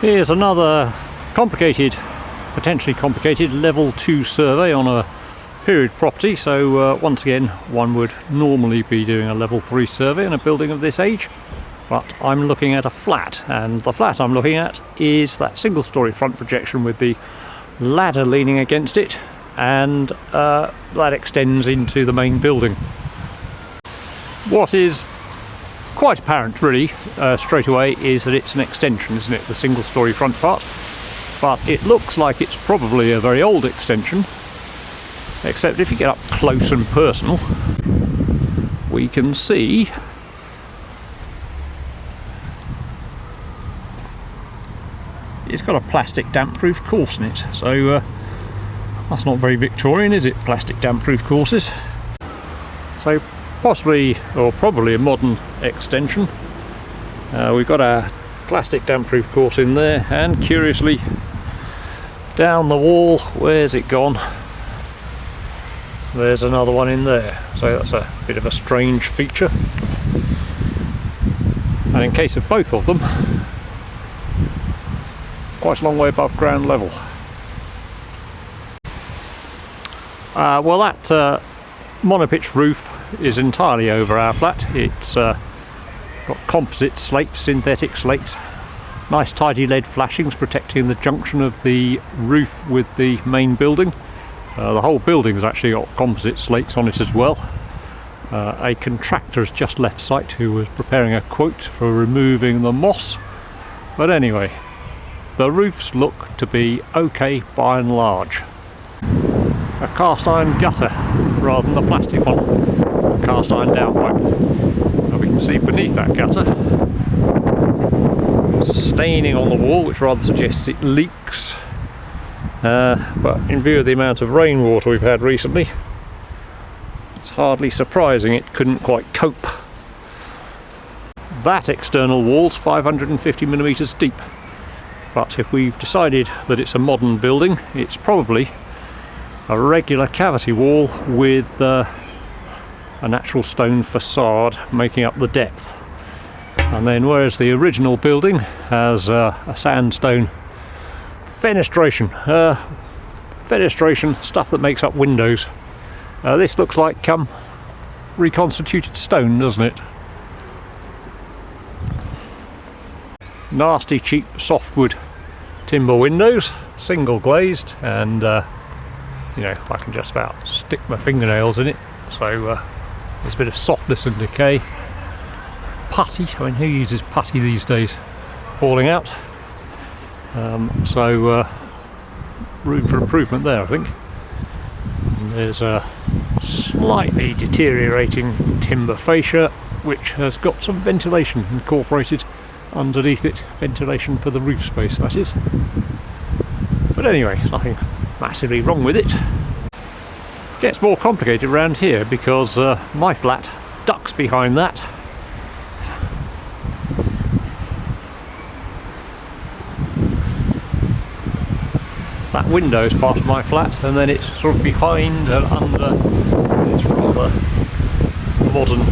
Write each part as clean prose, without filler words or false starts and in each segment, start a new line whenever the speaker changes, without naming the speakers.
Here's another complicated, potentially complicated level 2 survey on a period property. So once again, one would normally be doing a level 3 survey on a building of this age, but I'm looking at a flat, and the flat I'm looking at is that single story front projection with the ladder leaning against it, and that extends into the main building. What is quite apparent really straight away is that it's an extension, isn't it, the single story front part, but it looks like it's probably a very old extension, except if you get up close and personal we can see it's got a plastic damp-proof course in it, so that's not very Victorian, is it, plastic damp-proof courses? So possibly, or probably, a modern extension. We've got a plastic damp-proof course in there, and curiously down the wall, where's it gone? There's another one in there, so that's a bit of a strange feature. And in case of both of them, quite a long way above ground level. Well, that monopitch roof is entirely over our flat. It's got composite slates, synthetic slates, nice tidy lead flashings protecting the junction of the roof with the main building. The whole building's actually got composite slates on it as well. A contractor has just left site who was preparing a quote for removing the moss, but anyway, the roofs look to be okay by and large. A cast iron gutter rather than the plastic one, a cast iron downpipe. And we can see beneath that gutter staining on the wall, which rather suggests it leaks, but in view of the amount of rainwater we've had recently, it's hardly surprising it couldn't quite cope. That external wall's 550mm deep, but if we've decided that it's a modern building, it's probably a regular cavity wall with a natural stone facade making up the depth. And then whereas the original building has a sandstone fenestration, stuff that makes up windows, this looks like reconstituted stone, doesn't it? Nasty cheap softwood timber windows, single glazed, and you know, I can just about stick my fingernails in it, so there's a bit of softness and decay. Putty, I mean, who uses putty these days? Falling out. So room for improvement there, I think. And there's a slightly deteriorating timber fascia which has got some ventilation incorporated underneath it, ventilation for the roof space, that is. But anyway, nothing massively wrong with it. Gets more complicated around here because my flat ducks behind that. That window is part of my flat, and then it's sort of behind and under this rather modern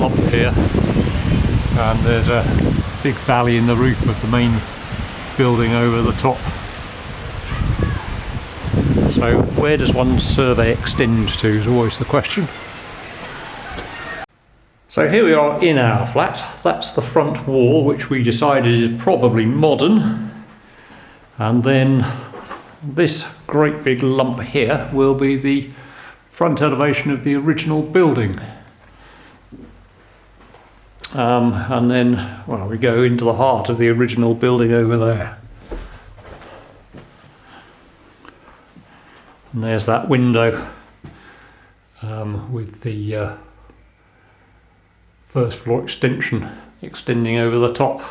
lump here, and there's a big valley in the roof of the main building over the top. So where does one's survey extend to is always the question. So here we are in our flat. That's the front wall, which we decided is probably modern. And then this great big lump here will be the front elevation of the original building. And then, well, we go into the heart of the original building over there. And there's that window with the first floor extension extending over the top.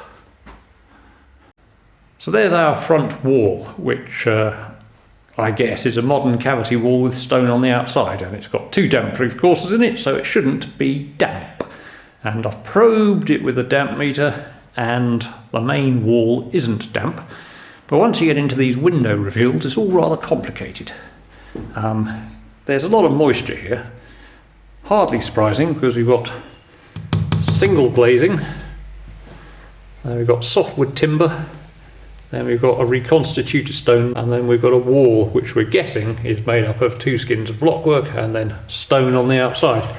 So there's our front wall, which I guess is a modern cavity wall with stone on the outside, and it's got 2 damp-proof courses in it, so it shouldn't be damp. And I've probed it with a damp meter, and the main wall isn't damp. But once you get into these window reveals, it's all rather complicated. There's a lot of moisture here, hardly surprising because we've got single glazing Then we've got softwood timber, then we've got a reconstituted stone, and then we've got a wall which we're guessing is made up of 2 skins of blockwork and then stone on the outside.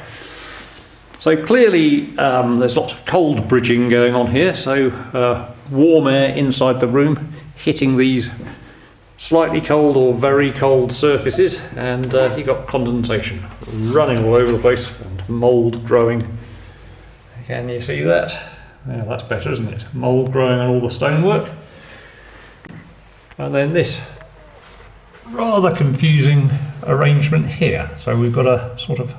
So clearly there's lots of cold bridging going on here, so warm air inside the room hitting these slightly cold or very cold surfaces, and you've got condensation running all over the place and mould growing. Can you see that? Yeah, that's better, isn't it? Mould growing on all the stonework. And then this rather confusing arrangement here. So we've got a sort of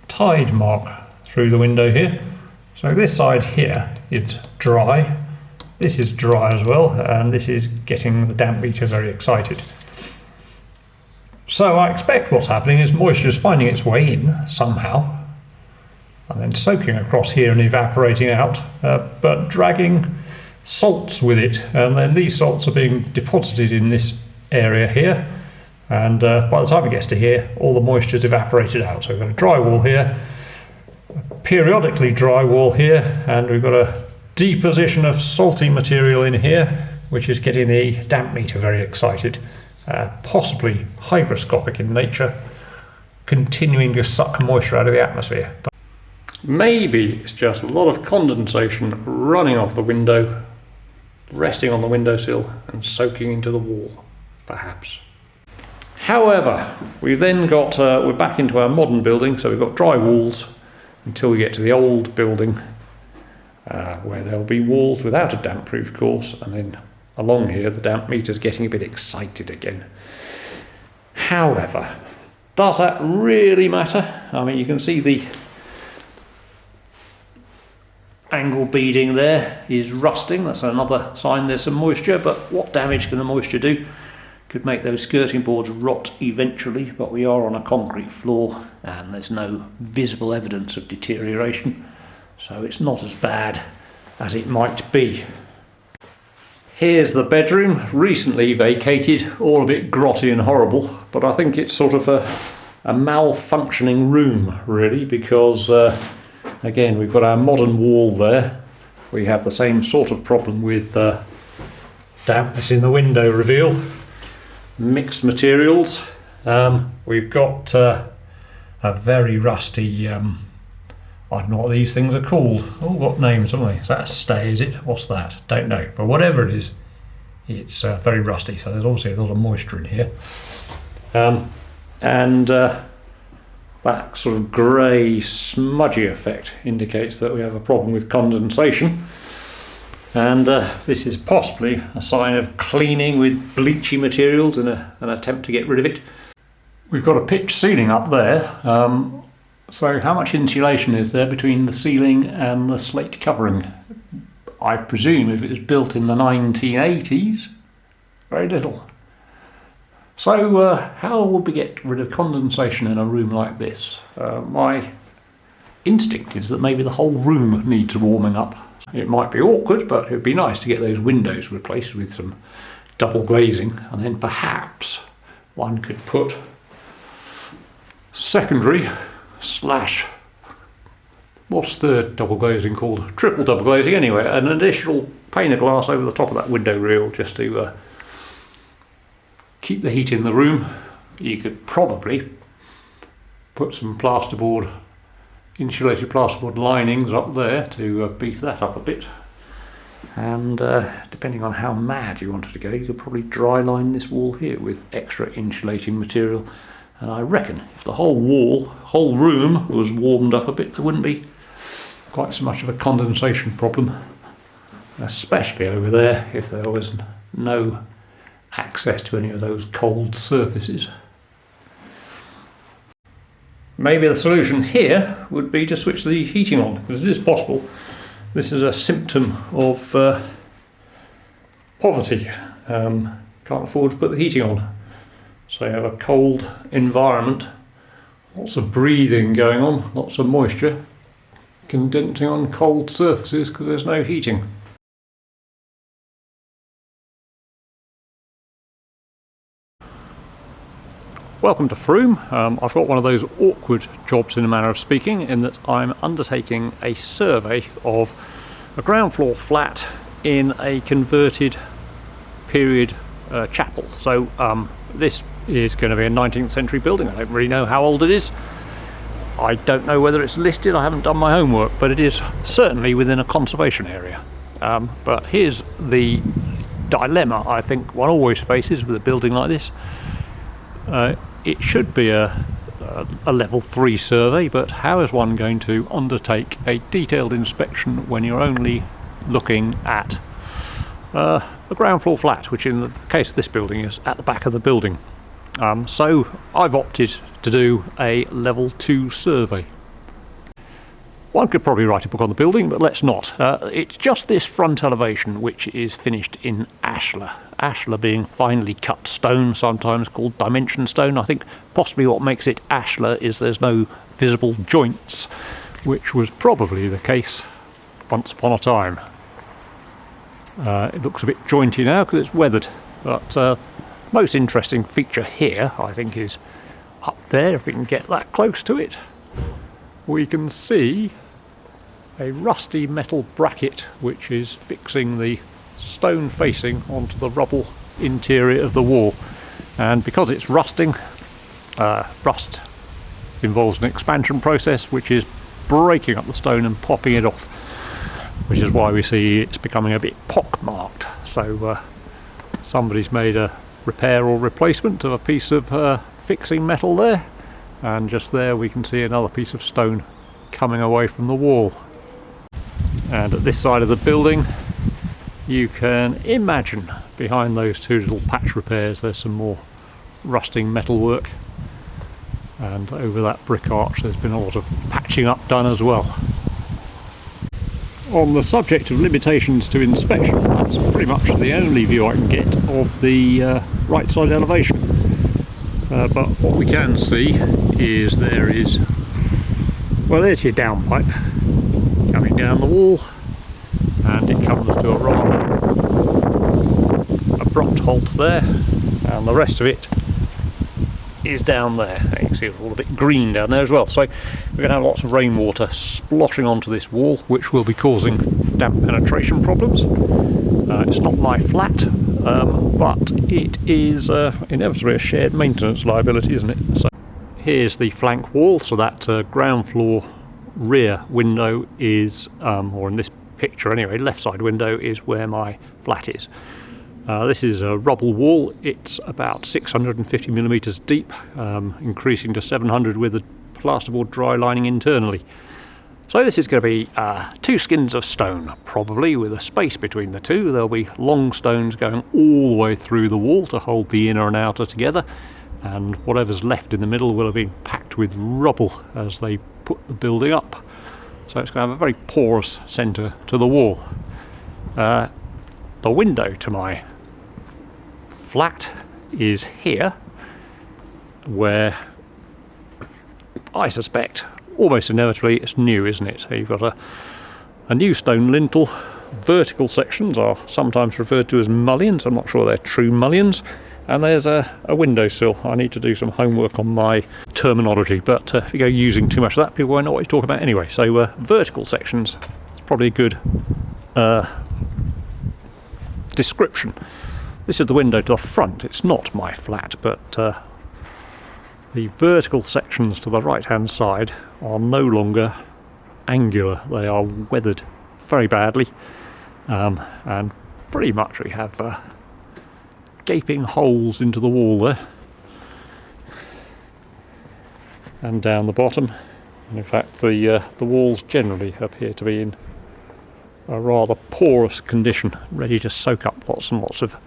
tide mark through the window here. So this side here is dry, this is dry as well, and this is getting the damp meter very excited. So I expect what's happening is moisture is finding its way in somehow and then soaking across here and evaporating out, but dragging salts with it, and then these salts are being deposited in this area here, and by the time it gets to here all the moisture is evaporated out. So we've got a dry wall here, a periodically dry wall here, and we've got a deposition of salty material in here which is getting the damp meter very excited, possibly hygroscopic in nature, continuing to suck moisture out of the atmosphere. But maybe it's just a lot of condensation running off the window, resting on the windowsill and soaking into the wall, perhaps. However, we've then got, we're back into our modern building, so we've got dry walls until we get to the old building, where there'll be walls without a damp proof course, and then along here the damp meter's getting a bit excited again. However, does that really matter? I mean, you can see the angle beading there is rusting. That's another sign there's some moisture, but what damage can the moisture do? Could make those skirting boards rot eventually, but we are on a concrete floor and there's no visible evidence of deterioration, so it's not as bad as it might be. Here's the bedroom, recently vacated, all a bit grotty and horrible, but I think it's sort of a malfunctioning room really, because again, we've got our modern wall there. We have the same sort of problem with dampness in the window reveal, mixed materials. We've got a very rusty, I don't know what these things are called. Oh, what names, haven't they? Is that a stay, is it? What's that? Don't know. But whatever it is, it's very rusty, so there's obviously a lot of moisture in here. That sort of grey, smudgy effect indicates that we have a problem with condensation. And this is possibly a sign of cleaning with bleachy materials in an attempt to get rid of it. We've got a pitch ceiling up there. So how much insulation is there between the ceiling and the slate covering? I presume if it was built in the 1980s, very little. So how would we get rid of condensation in a room like this? My instinct is that maybe the whole room needs warming up. It might be awkward, but it would be nice to get those windows replaced with some double glazing, and then perhaps one could put secondary slash, what's the double glazing called? Triple double glazing anyway, an additional pane of glass over the top of that window reel just to keep the heat in the room. You could probably put some plasterboard, insulated plasterboard linings up there to beef that up a bit, and depending on how mad you wanted to go, you could probably dry line this wall here with extra insulating material. And I reckon if the whole room was warmed up a bit, there wouldn't be quite so much of a condensation problem, especially over there if there was no access to any of those cold surfaces. Maybe the solution here would be to switch the heating on, because it is possible this is a symptom of poverty. Can't afford to put the heating on. So you have a cold environment, lots of breathing going on, lots of moisture, condensing on cold surfaces because there's no heating. Welcome to Froome. I've got one of those awkward jobs in a manner of speaking, in that I'm undertaking a survey of a ground floor flat in a converted period chapel. So this is going to be a 19th century building. I don't really know how old it is. I don't know whether it's listed. I haven't done my homework, but it is certainly within a conservation area. But here's the dilemma I think one always faces with a building like this. It should be a level 3 survey, but how is one going to undertake a detailed inspection when you're only looking at a ground floor flat, which in the case of this building is at the back of the building? So I've opted to do a level 2 survey. One could probably write a book on the building, but let's not. It's just this front elevation which is finished in ashlar. Ashlar being finely cut stone, sometimes called dimension stone. I think possibly what makes it ashlar is there's no visible joints, which was probably the case once upon a time. It looks a bit jointy now because it's weathered, but most interesting feature here I think is up there. If we can get that close to it, we can see a rusty metal bracket which is fixing the stone facing onto the rubble interior of the wall. And because it's rusting, rust involves an expansion process which is breaking up the stone and popping it off, which is why we see it's becoming a bit pock-marked. So somebody's made a repair or replacement of a piece of fixing metal there, and just there we can see another piece of stone coming away from the wall. And at this side of the building you can imagine behind those two little patch repairs there's some more rusting metal work, and over that brick arch there's been a lot of patching up done as well. On the subject of limitations to inspection, that's pretty much the only view I can get of the right side elevation. But what we can see is there's your downpipe coming down the wall, and it comes to a rather abrupt halt there, and the rest of it is down there. You can see it's all a bit green down there as well. So we're going to have lots of rainwater splashing onto this wall, which will be causing damp penetration problems. It's not my flat, but it is inevitably a shared maintenance liability, isn't it? So here's the flank wall, so that ground floor rear window is, or in this picture anyway, left side window is where my flat is. This is a rubble wall. It's about 650 millimeters deep, increasing to 700 with a plasterboard dry lining internally. So this is going to be 2 skins of stone, probably, with a space between the two. There'll be long stones going all the way through the wall to hold the inner and outer together, and whatever's left in the middle will have been packed with rubble as they put the building up. So it's going to have a very porous centre to the wall. The window to my flat is here, where I suspect almost inevitably it's new, isn't it? So you've got a new stone lintel. Vertical sections are sometimes referred to as mullions. I'm not sure they're true mullions. And there's a windowsill. I need to do some homework on my terminology, but if you go using too much of that, people won't know what you're talking about anyway. So vertical sections is probably a good description. This is the window to the front. It's not my flat, but the vertical sections to the right hand side are no longer angular. They are weathered very badly, and pretty much we have gaping holes into the wall there and down the bottom. And in fact the walls generally appear to be in a rather porous condition, ready to soak up lots and lots of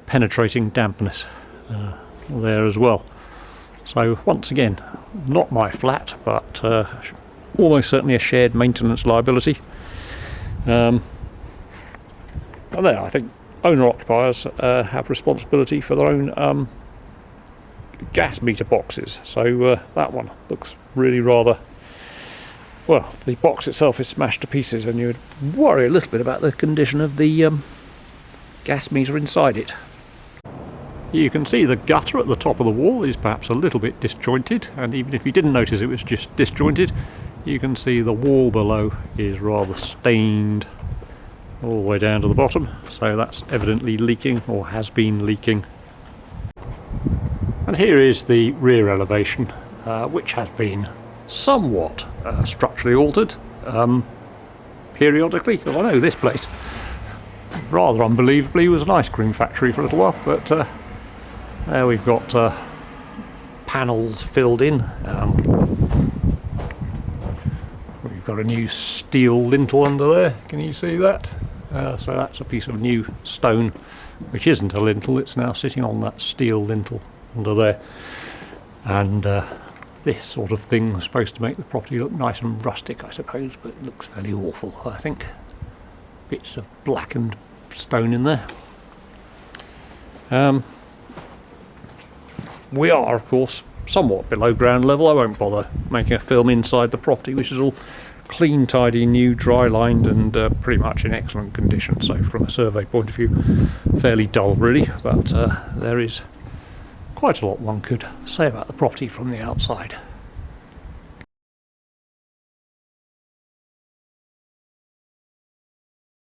penetrating dampness there as well. So once again, not my flat, but almost certainly a shared maintenance liability. And there, I think owner-occupiers have responsibility for their own gas meter boxes. So that one looks really rather... Well, the box itself is smashed to pieces, and you would worry a little bit about the condition of the gas meter inside it. You can see the gutter at the top of the wall is perhaps a little bit disjointed, and even if you didn't notice it was just disjointed, you can see the wall below is rather stained all the way down to the bottom, so that's evidently leaking, or has been leaking. And here is the rear elevation, which has been somewhat structurally altered periodically, because I know this place, rather unbelievably, was an ice cream factory for a little while, but there we've got panels filled in. We've got a new steel lintel under there, can you see that? So that's a piece of new stone, which isn't a lintel, it's now sitting on that steel lintel under there. And this sort of thing is supposed to make the property look nice and rustic, I suppose, but it looks fairly awful, I think. Bits of blackened stone in there. We are, of course, somewhat below ground level. I won't bother making a film inside the property, which is all clean, tidy, new, dry lined, and pretty much in excellent condition. So from a survey point of view, fairly dull really, but there is quite a lot one could say about the property from the outside.